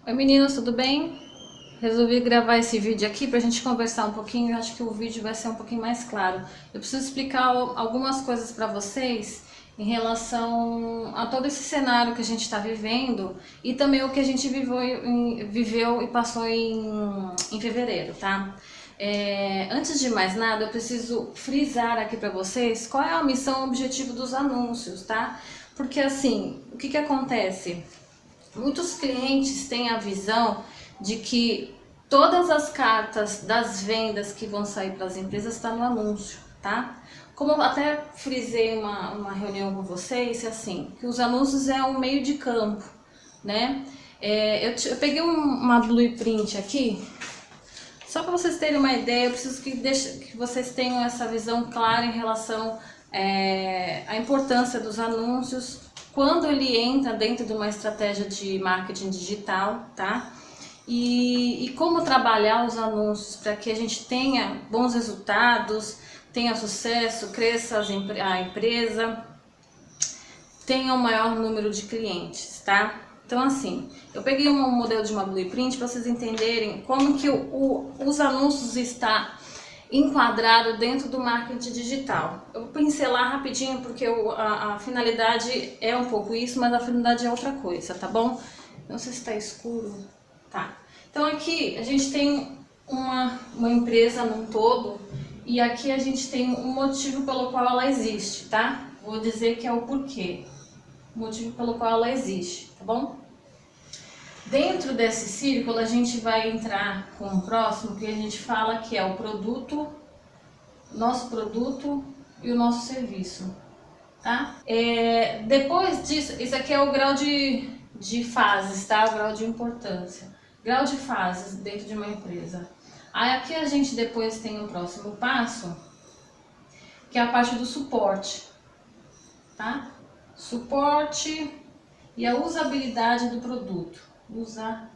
Oi meninas, tudo bem? Resolvi gravar esse vídeo aqui pra gente conversar um pouquinho. Eu acho que o vídeo vai ser um pouquinho mais claro. Eu preciso explicar algumas coisas pra vocês em relação a todo esse cenário que a gente está vivendo e também o que a gente viveu e passou em fevereiro, tá? Antes de mais nada, eu preciso frisar aqui pra vocês qual é a missão e o objetivo dos anúncios, tá? Porque assim, o que acontece? Muitos clientes têm a visão de que todas as cartas das vendas que vão sair para as empresas estão no anúncio, tá? Como eu até frisei uma reunião com vocês, é assim, que os anúncios é um meio de campo, né? Eu peguei uma blueprint aqui, só para vocês terem uma ideia. Eu preciso que vocês tenham essa visão clara em relação à importância dos anúncios, quando ele entra dentro de uma estratégia de marketing digital, tá? E como trabalhar os anúncios para que a gente tenha bons resultados, tenha sucesso, cresça a empresa, tenha um maior número de clientes, tá? Então assim, eu peguei um modelo de uma blueprint para vocês entenderem como que os anúncios está enquadrado dentro do marketing digital. Eu vou pincelar rapidinho porque a finalidade é um pouco isso, mas a finalidade é outra coisa, tá bom? Não sei se está escuro. Tá. Então aqui a gente tem uma empresa num todo e aqui a gente tem um motivo pelo qual ela existe, tá? Vou dizer que é o porquê. O motivo pelo qual ela existe, tá bom? Dentro desse círculo a gente vai entrar com o próximo, que a gente fala que é o produto, nosso produto e o nosso serviço, tá? Depois disso, isso aqui é o grau de fases, tá? O grau de importância. Grau de fases dentro de uma empresa. Aí aqui a gente depois tem o próximo passo, que é a parte do suporte, tá? Suporte e a usabilidade do produto. Usabilidade,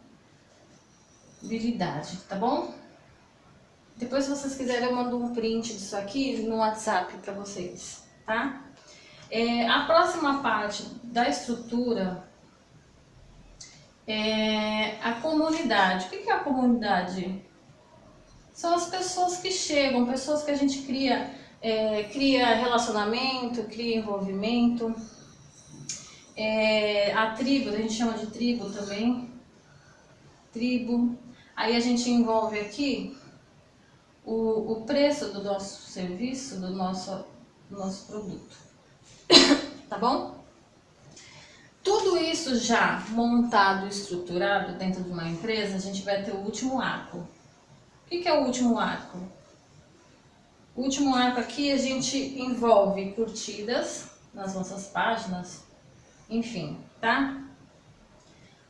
tá bom? Depois, se vocês quiserem, eu mando um print disso aqui no WhatsApp para vocês, tá? A próxima parte da estrutura é a comunidade. O que é a comunidade? São as pessoas que chegam, pessoas que a gente cria relacionamento, cria envolvimento. A tribo, a gente chama de tribo também. Tribo. Aí a gente envolve aqui o preço do nosso serviço, do nosso produto. Tá bom? Tudo isso já montado e estruturado dentro de uma empresa, a gente vai ter o último arco. O que é o último arco? O último arco aqui a gente envolve curtidas nas nossas páginas, enfim, tá?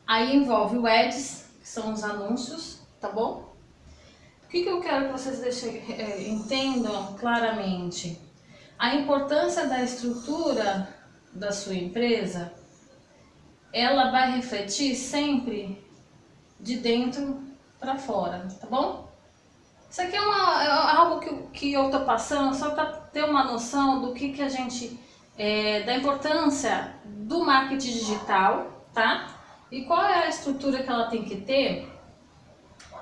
Aí envolve o ads, que são os anúncios, tá bom? O que eu quero que vocês entendam claramente? A importância da estrutura da sua empresa, ela vai refletir sempre de dentro para fora, tá bom? Isso aqui é algo que eu tô passando só para ter uma noção do que a gente, da importância do marketing digital, tá? E qual é a estrutura que ela tem que ter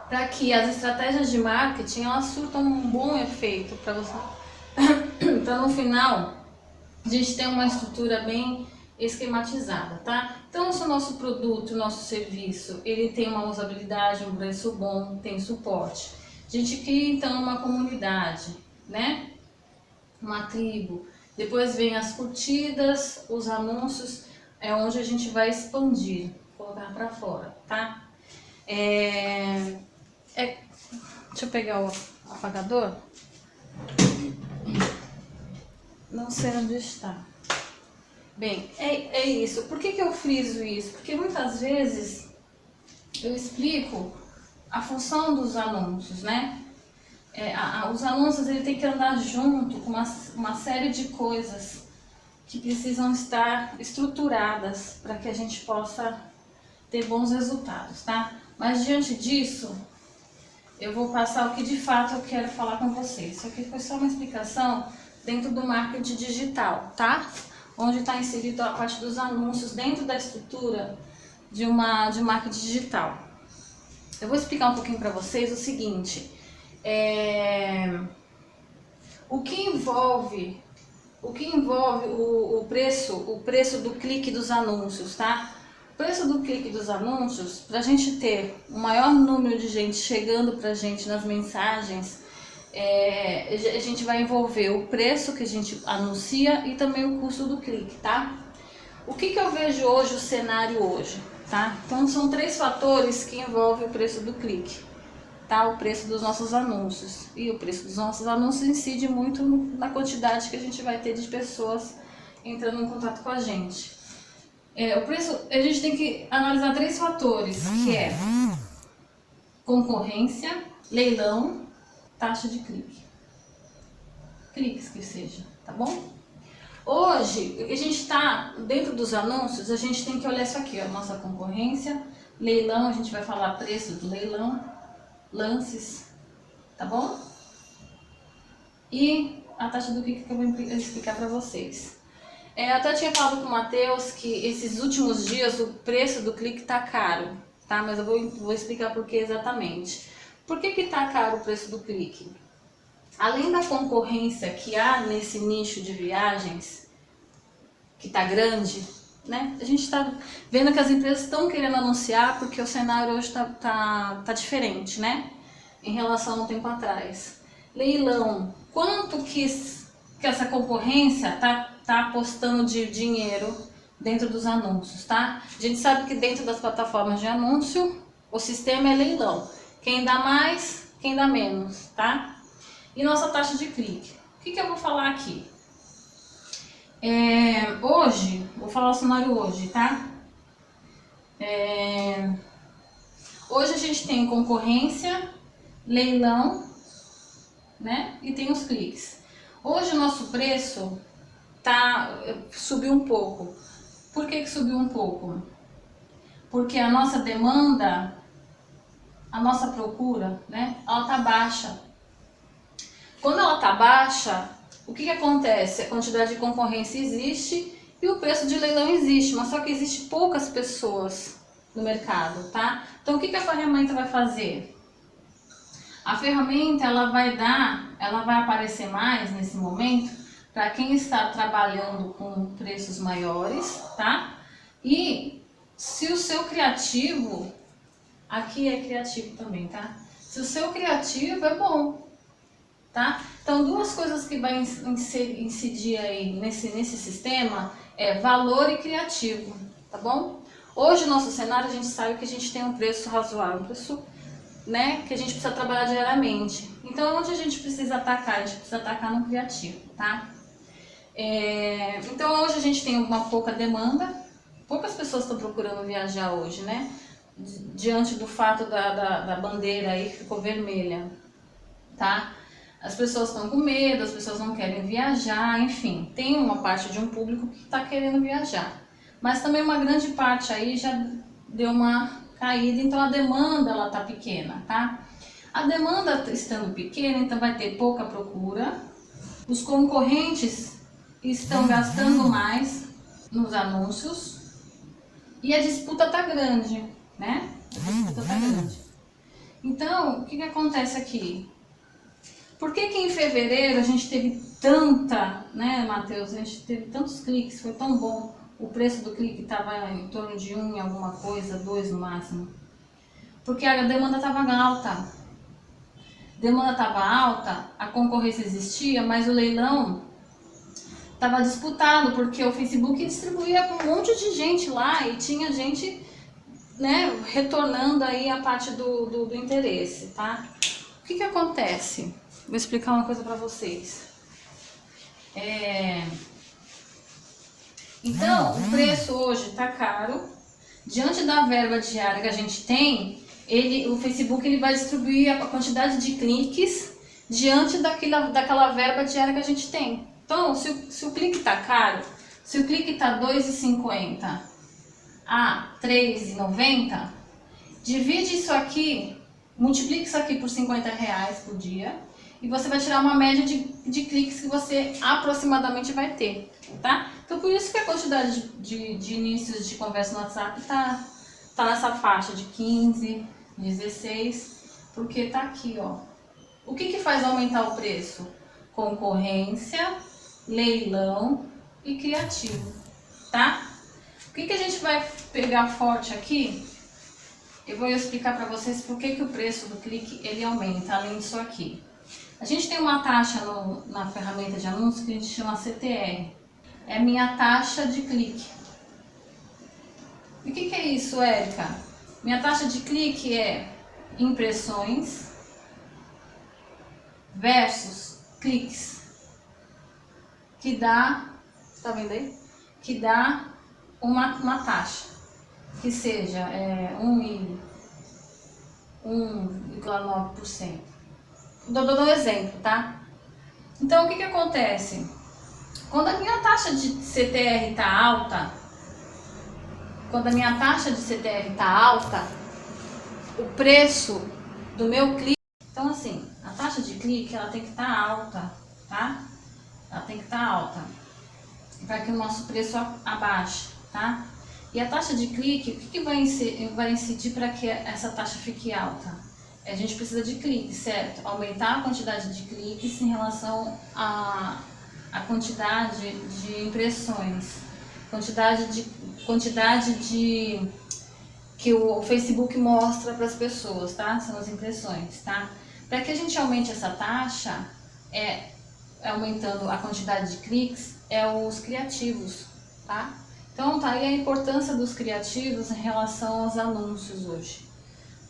para que as estratégias de marketing elas surtam um bom efeito para você, para no final a gente ter uma estrutura bem esquematizada, tá? Então, se o nosso produto, o nosso serviço, ele tem uma usabilidade, um preço bom, tem suporte. A gente cria então uma comunidade, né? Uma tribo. Depois vem as curtidas, os anúncios, é onde a gente vai expandir, colocar para fora, tá? Deixa eu pegar o apagador. Não sei onde está. Bem, é isso. Por que eu friso isso? Porque muitas vezes eu explico a função dos anúncios, né? Os anúncios ele tem que andar junto com uma série de coisas que precisam estar estruturadas para que a gente possa ter bons resultados, tá? Mas diante disso, eu vou passar o que de fato eu quero falar com vocês. Isso aqui foi só uma explicação dentro do marketing digital, tá? Onde está inserido a parte dos anúncios dentro da estrutura de marketing digital. Eu vou explicar um pouquinho para vocês o seguinte, o que envolve o preço do clique dos anúncios, tá? O preço do clique dos anúncios, para a gente ter um maior número de gente chegando para a gente nas mensagens, a gente vai envolver o preço que a gente anuncia e também o custo do clique, tá? O que eu vejo hoje, o cenário hoje, tá? Então são 3 fatores que envolvem o preço do clique, tá? O preço dos nossos anúncios. E o preço dos nossos anúncios incide muito na quantidade que a gente vai ter de pessoas entrando em contato com a gente. O preço, a gente tem que analisar 3 fatores, que é concorrência, leilão, taxa de clique. Cliques que seja, tá bom? Hoje, a gente está dentro dos anúncios, a gente tem que olhar isso aqui, ó, nossa concorrência, leilão, a gente vai falar preço do leilão, lances, tá bom? E a taxa do clique que eu vou explicar para vocês. Eu até tinha falado com o Matheus que esses últimos dias o preço do clique tá caro, tá? Mas eu vou explicar por que exatamente. Por que tá caro o preço do clique? Além da concorrência que há nesse nicho de viagens, que tá grande, né? A gente tá vendo que as empresas estão querendo anunciar porque o cenário hoje tá diferente, né? Em relação a um tempo atrás. Leilão, quanto que essa concorrência tá apostando de dinheiro dentro dos anúncios, tá? A gente sabe que dentro das plataformas de anúncio, o sistema é leilão. Quem dá mais, quem dá menos, tá? E nossa taxa de clique. O que eu vou falar aqui? Hoje, vou falar o cenário hoje, tá? Hoje a gente tem concorrência, leilão, né? E tem os cliques. Hoje o nosso preço subiu um pouco. Por que subiu um pouco? Porque a nossa demanda, a nossa procura, né? Ela tá baixa. Quando ela tá baixa, o que acontece? A quantidade de concorrência existe e o preço de leilão existe, mas só que existe poucas pessoas no mercado, tá? Então o que a ferramenta vai fazer? A ferramenta ela vai aparecer mais nesse momento para quem está trabalhando com preços maiores, tá? E se o seu criativo, aqui é criativo também, tá? Se o seu criativo é bom, tá? Então, 2 coisas que vai incidir aí nesse sistema é valor e criativo, tá bom? Hoje, no nosso cenário, a gente sabe que a gente tem um preço razoável, um preço, né, que a gente precisa trabalhar diariamente. Então, onde a gente precisa atacar? A gente precisa atacar no criativo, tá? Então, hoje a gente tem uma pouca demanda, poucas pessoas estão procurando viajar hoje, né? Diante do fato da bandeira aí que ficou vermelha, tá? As pessoas estão com medo, as pessoas não querem viajar, enfim, tem uma parte de um público que está querendo viajar. Mas também uma grande parte aí já deu uma caída, então a demanda ela tá pequena, tá? A demanda estando pequena, então vai ter pouca procura, os concorrentes estão gastando mais nos anúncios e a disputa tá grande, né? A disputa tá grande. Então, o que acontece aqui? Por que em fevereiro a gente teve né, Matheus? A gente teve tantos cliques, foi tão bom. O preço do clique estava em torno de 1 em alguma coisa, 2 no máximo. Porque a demanda estava alta. A demanda estava alta, a concorrência existia, mas o leilão estava disputado, porque o Facebook distribuía para um monte de gente lá e tinha gente, né, retornando aí a parte do interesse, tá? O que acontece? Vou explicar uma coisa para vocês. Então, o preço hoje está caro. Diante da verba diária que a gente tem, o Facebook ele vai distribuir a quantidade de cliques diante daquela verba diária que a gente tem. Então, se o clique está caro, se o clique está R$ 2,50 a R$ 3,90, divide isso aqui, multiplica isso aqui por R$ 50 por dia e você vai tirar uma média de cliques que você aproximadamente vai ter, tá? Então, por isso que a quantidade de inícios de conversa no WhatsApp tá nessa faixa de 15, 16, porque tá aqui, ó. O que que faz aumentar o preço? Concorrência, leilão e criativo, tá? O que que a gente vai pegar forte aqui? Eu vou explicar para vocês por que que o preço do clique ele aumenta, além disso aqui. A gente tem uma taxa na ferramenta de anúncios que a gente chama CTR. É a minha taxa de clique. E o que que é isso, Érica? Minha taxa de clique é impressões versus cliques, que dá, tá vendo aí? Que dá uma taxa, que seja 1,9%. Dou um exemplo, tá? Então, o que que acontece? Quando a minha taxa de CTR tá alta, o preço do meu clique... Então, assim, a taxa de clique, ela tem que estar alta, tá? Ela tem que estar alta, para que o nosso preço abaixe, tá? E a taxa de clique, o que que vai incidir para que essa taxa fique alta? A gente precisa de cliques, certo? Aumentar a quantidade de cliques em relação à quantidade de impressões, quantidade de que o Facebook mostra para as pessoas, tá? São as impressões, tá? Para que a gente aumente essa taxa, aumentando a quantidade de cliques, os criativos, tá? Então, tá aí a importância dos criativos em relação aos anúncios hoje,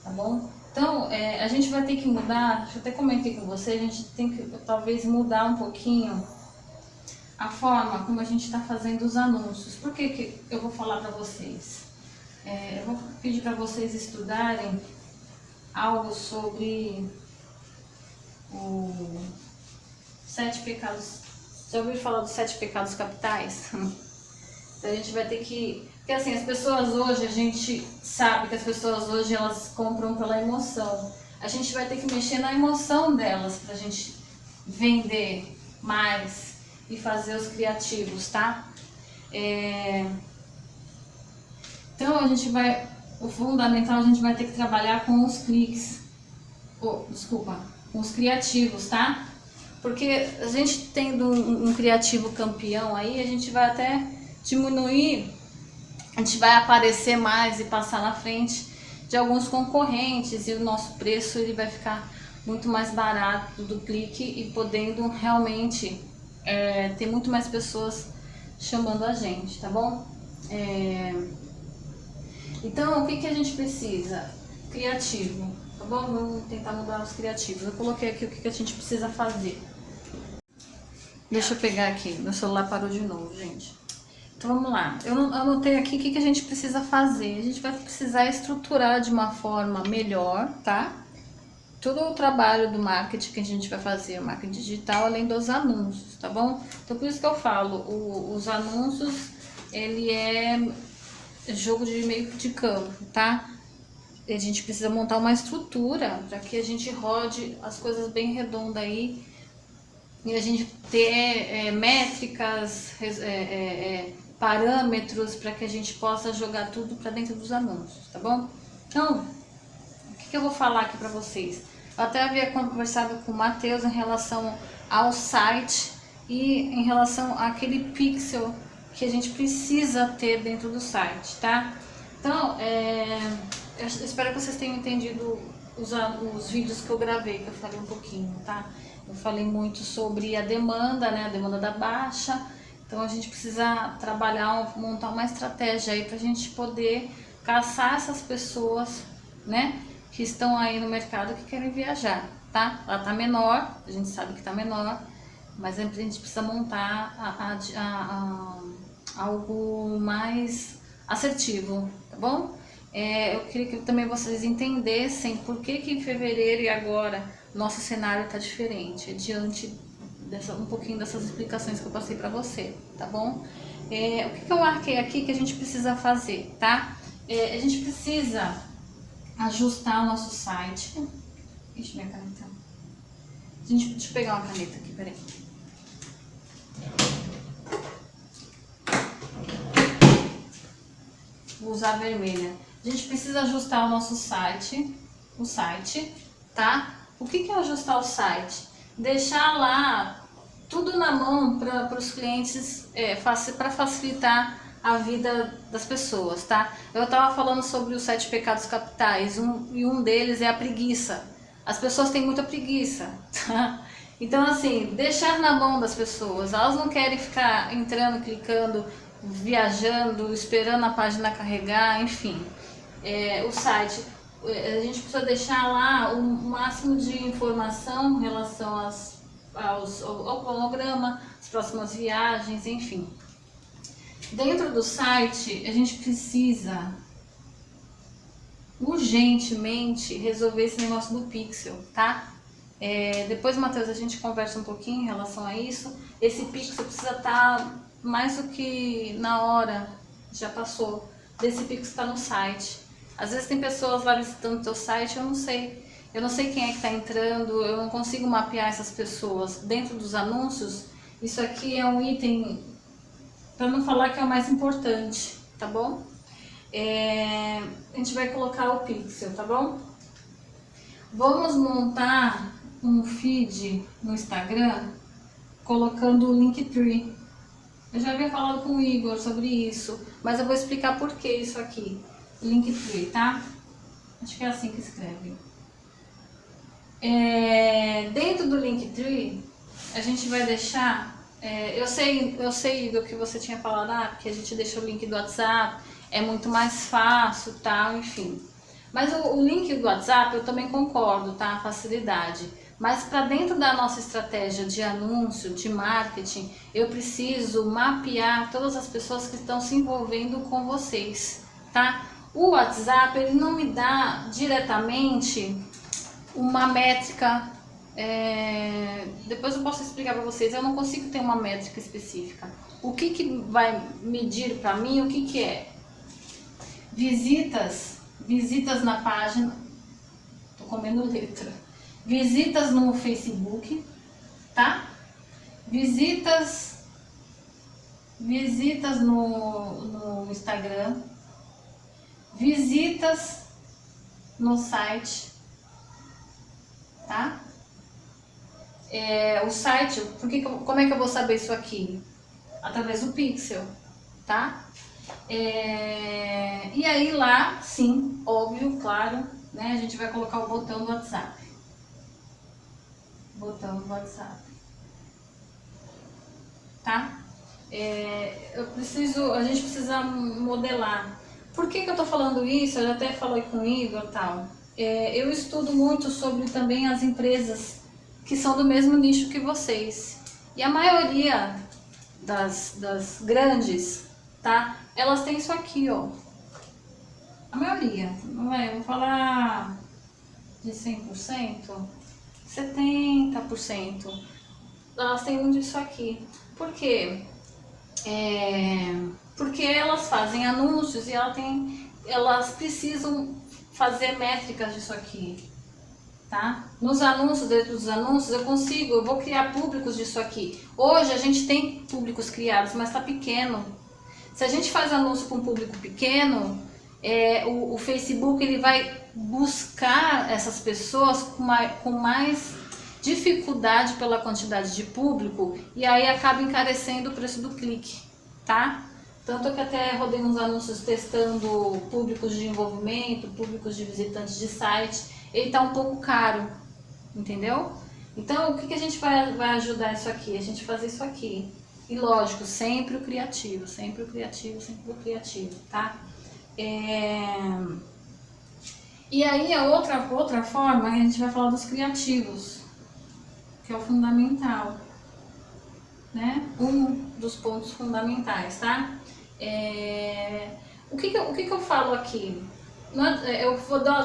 tá bom? Então, a gente vai ter que mudar, eu até comentei com você, a gente tem que talvez mudar um pouquinho a forma como a gente está fazendo os anúncios. Por que que eu vou falar para vocês? Eu vou pedir para vocês estudarem algo sobre o 7 pecados. Já ouviu falar dos 7 pecados capitais? Então a gente vai ter que... Porque assim, as pessoas hoje, a gente sabe que as pessoas hoje elas compram pela emoção. A gente vai ter que mexer na emoção delas pra gente vender mais e fazer os criativos, tá? Então a gente vai... O fundamental a gente vai ter que trabalhar com os cliques. Com os criativos, tá? Porque a gente tendo um criativo campeão aí, a gente vai até diminuir, a gente vai aparecer mais e passar na frente de alguns concorrentes, e o nosso preço ele vai ficar muito mais barato do clique e podendo realmente ter muito mais pessoas chamando a gente, tá bom? Então, o que que a gente precisa? Criativo, tá bom? Vamos tentar mudar os criativos. Eu coloquei aqui o que que a gente precisa fazer. Deixa eu pegar aqui, meu celular parou de novo, gente. Então vamos lá, eu anotei aqui o que que a gente precisa fazer. A gente vai precisar estruturar de uma forma melhor, tá? Todo o trabalho do marketing que a gente vai fazer, o marketing digital, além dos anúncios, tá bom? Então por isso que eu falo, os anúncios, ele é jogo de meio de campo, tá? A gente precisa montar uma estrutura para que a gente rode as coisas bem redondas aí e a gente ter métricas, parâmetros para que a gente possa jogar tudo para dentro dos anúncios, tá bom? Então, o que eu vou falar aqui para vocês? Eu até havia conversado com o Matheus em relação ao site e em relação àquele pixel que a gente precisa ter dentro do site, tá? Então, eu espero que vocês tenham entendido os vídeos que eu gravei, que eu falei um pouquinho, tá? Eu falei muito sobre a demanda, né? A demanda da baixa. Então a gente precisa trabalhar, montar uma estratégia aí pra gente poder caçar essas pessoas, né? Que estão aí no mercado que querem viajar, tá? Ela tá menor, a gente sabe que tá menor, mas a gente precisa montar algo mais assertivo, tá bom? Eu queria que também vocês entendessem por que que em fevereiro e agora nosso cenário tá diferente, diante um pouquinho dessas explicações que eu passei pra você, tá bom? O que que eu marquei aqui que a gente precisa fazer, tá? A gente precisa ajustar o nosso site. Ixi, minha caneta. Deixa eu pegar uma caneta aqui, peraí. Vou usar a vermelha. A A gente precisa ajustar o nosso site, tá? O que é ajustar o site? Deixar lá tudo na mão para os clientes, para facilitar a vida das pessoas, tá? Eu estava falando sobre os 7 pecados capitais, e um deles é a preguiça. As pessoas têm muita preguiça, tá? Então, assim, deixar na mão das pessoas. Elas não querem ficar entrando, clicando, viajando, esperando a página carregar, enfim. O site, a gente precisa deixar lá o máximo de informação em relação ao cronograma, as próximas viagens, enfim. Dentro do site, a gente precisa urgentemente resolver esse negócio do pixel, tá? Depois, Matheus, a gente conversa um pouquinho em relação a isso. Esse pixel precisa estar mais do que na hora, já passou, desse pixel estar no site. Às vezes tem pessoas lá visitando o teu site, eu não sei quem é que está entrando, eu não consigo mapear essas pessoas. Dentro dos anúncios, isso aqui é um item, para não falar que é o mais importante, tá bom? A gente vai colocar o pixel, tá bom? Vamos montar um feed no Instagram colocando o Linktree. Eu já havia falado com o Igor sobre isso, mas eu vou explicar por que isso aqui. Linktree, tá? Acho que é assim que escreve. Dentro do Linktree, a gente vai deixar... eu sei, Igor, que você tinha falado, porque a gente deixa o link do WhatsApp, é muito mais fácil, tal, enfim. Mas o link do WhatsApp eu também concordo, tá? Facilidade. Mas para dentro da nossa estratégia de anúncio, de marketing, eu preciso mapear todas as pessoas que estão se envolvendo com vocês, tá? O WhatsApp, ele não me dá diretamente uma métrica, depois eu posso explicar para vocês, eu não consigo ter uma métrica específica. O que vai medir para mim, o que é? Visitas na página, tô comendo letra, visitas no Facebook, tá? Visitas no Instagram, visitas no site, tá? O site, como é que eu vou saber isso aqui? Através do pixel, tá? E aí lá, sim, óbvio, claro, né? A gente vai colocar o botão do WhatsApp. Tá? A gente precisa modelar. Por que eu tô falando isso? Eu já até falei com o Igor e tal. Eu estudo muito sobre também as empresas que são do mesmo nicho que vocês. E a maioria das grandes, tá? Elas têm isso aqui, ó. A maioria, não é? Eu vou falar de 100%, 70%. Elas têm muito isso aqui. Por quê? Porque elas fazem anúncios e elas precisam fazer métricas disso aqui, tá? Nos anúncios, dentro dos anúncios, eu vou criar públicos disso aqui. Hoje a gente tem públicos criados, mas tá pequeno. Se a gente faz anúncio com um público pequeno, o Facebook ele vai buscar essas pessoas com mais dificuldade pela quantidade de público e aí acaba encarecendo o preço do clique, tá? Tanto que até rodei uns anúncios testando públicos de envolvimento, públicos de visitantes de site, ele tá um pouco caro, entendeu? Então o que a gente vai ajudar isso aqui? A gente fazer isso aqui. E lógico, sempre o criativo, tá? E aí a outra forma, a gente vai falar dos criativos, que é o fundamental, né? Um dos pontos fundamentais, tá? O que eu falo aqui? Eu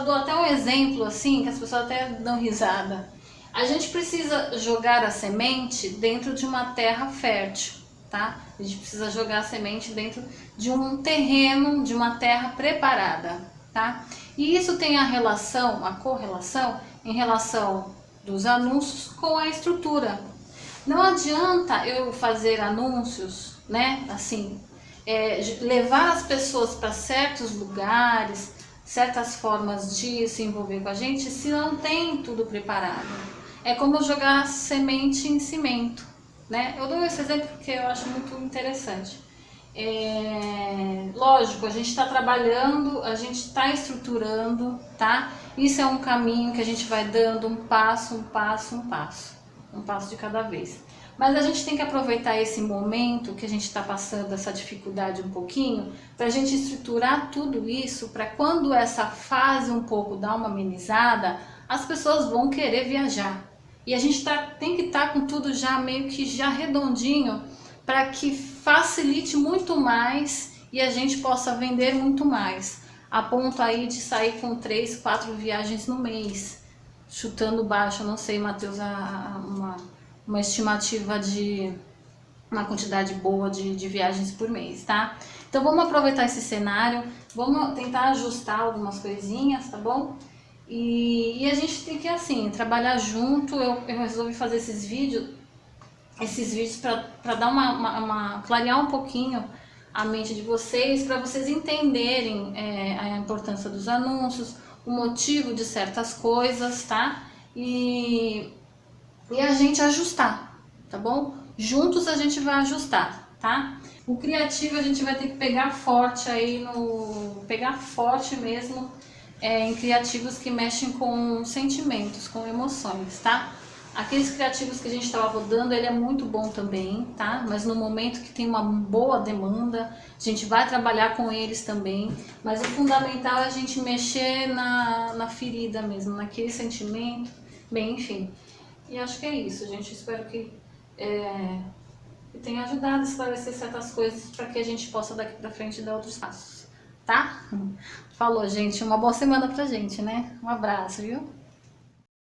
dou até um exemplo assim, que as pessoas até dão risada. A gente precisa jogar a semente dentro de uma terra fértil, tá? A gente precisa jogar a semente dentro de um terreno, de uma terra preparada, tá? E isso tem a correlação em relação dos anúncios com a estrutura. Não adianta eu fazer anúncios, né? Assim, levar as pessoas para certos lugares, certas formas de se envolver com a gente se não tem tudo preparado. É como jogar semente em cimento, né? Eu dou esse exemplo porque eu acho muito interessante. Lógico, a gente está trabalhando, a gente está estruturando, tá? Isso é um caminho que a gente vai dando um passo de cada vez. Mas a gente tem que aproveitar esse momento que a gente está passando, essa dificuldade um pouquinho, para a gente estruturar tudo isso, para quando essa fase um pouco dá uma amenizada, as pessoas vão querer viajar. E a gente tem que estar com tudo já meio que já redondinho, para que facilite muito mais e a gente possa vender muito mais. A ponto aí de sair com 3, 4 viagens no mês, chutando baixo, eu não sei, Matheus, uma estimativa de uma quantidade boa de viagens por mês, tá? Então vamos aproveitar esse cenário, vamos tentar ajustar algumas coisinhas, tá bom? E a gente tem que, assim, trabalhar junto. Eu resolvi fazer esses vídeos para dar clarear um pouquinho a mente de vocês, para vocês entenderem a importância dos anúncios, o motivo de certas coisas, tá? E a gente ajustar, tá bom? Juntos a gente vai ajustar, tá? O criativo a gente vai ter que pegar forte aí pegar forte mesmo em criativos que mexem com sentimentos, com emoções, tá? Aqueles criativos que a gente estava rodando, ele é muito bom também, tá? Mas no momento que tem uma boa demanda, a gente vai trabalhar com eles também. Mas o fundamental é a gente mexer na ferida mesmo, naquele sentimento. Bem, enfim. E acho que é isso, gente. Espero que tenha ajudado a esclarecer certas coisas para que a gente possa daqui para frente dar outros passos, tá? Falou, gente. Uma boa semana pra gente, né? Um abraço, viu?